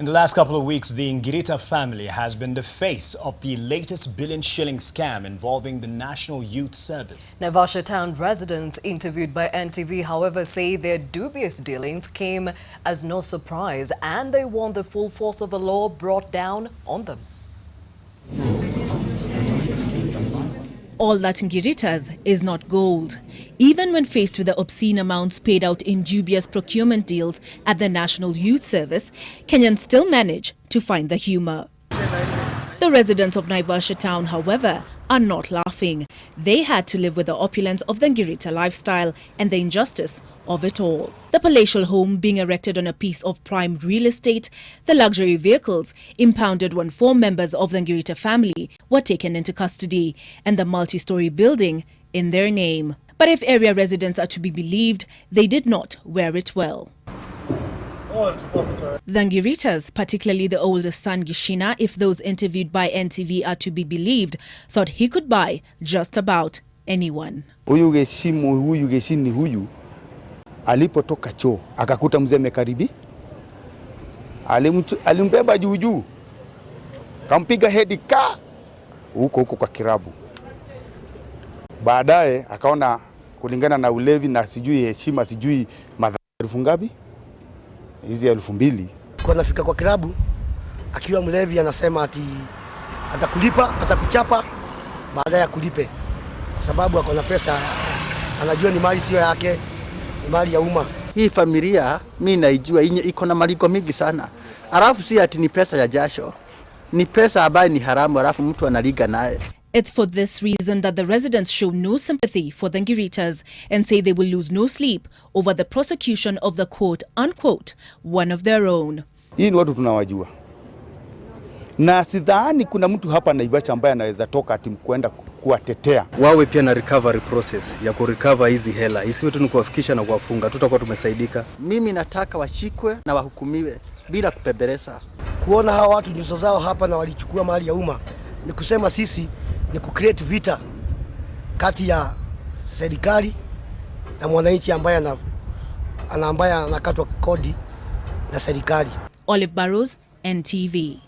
In the last couple of weeks, the Ngirita family has been the face of the latest billion-shilling scam involving the National Youth Service. Naivasha Town residents interviewed by NTV, however, say their dubious dealings came as no surprise and they want the full force of the law brought down on them. All that Ngiritas is not gold. Even when faced with the obscene amounts paid out in dubious procurement deals at the National Youth Service, Kenyans still manage to find the humor. The residents of Naivasha Town, however, are not laughing. They had to live with the opulence of the Ngirita lifestyle and the injustice of it all. The palatial home being erected on a piece of prime real estate, the luxury vehicles impounded when 4 members of the Ngirita family were taken into custody, and the multi-story building in their name. But if area residents are to be believed, they did not wear it well. The Ngiritas, particularly the oldest son Gishina, if those interviewed by NTV are to be believed, thought he could buy just about anyone. Huyu Geshini huyu alipotoka choo akakuta mzee mekaribi, alimbeba juu kampiga hedi ka huko kwa kirabu. Baadaye akaona kulingana na ulevi na sijui heshima sijui madhara ngapi hizi 2,000. Kwa nafika kwa kirabu akiwa mlevi anasema ati atakulipa, atakuchapa baada ya kulipe, kwa sababu akona pesa, anajua ni mali sio yake, ni mali ya umma. Hii familia mimi naijua iko na maliko mingi sana. Alafu si ati ni pesa ya jasho. Ni pesa ambayo ni haramu, alafu mtu analiga naye. It's for this reason that the residents show no sympathy for the Ngiritas and say they will lose no sleep over the prosecution of the quote-unquote one of their own. Hii ni watu tunawajua. Na sidhani kuna mtu hapa Naivasha ambaye anaweza toka ati kwenda kuwatetea. Wawe pia na recovery process ya kurecover hizi hela. Isiwe tu ni kuwafikisha na kuwafunga. Tutakuwa tumesaidika. Mimi nataka washikwe na wahukumiwe bila kupeberesa. Kuona hawa watu nyuso zao hapa na walichukua mali ya umma ni kusema sisi ni kucreate vita kati ya serikali na mwananchi ambaye anakatwa kodi na serikali. Olive Barrows, NTV.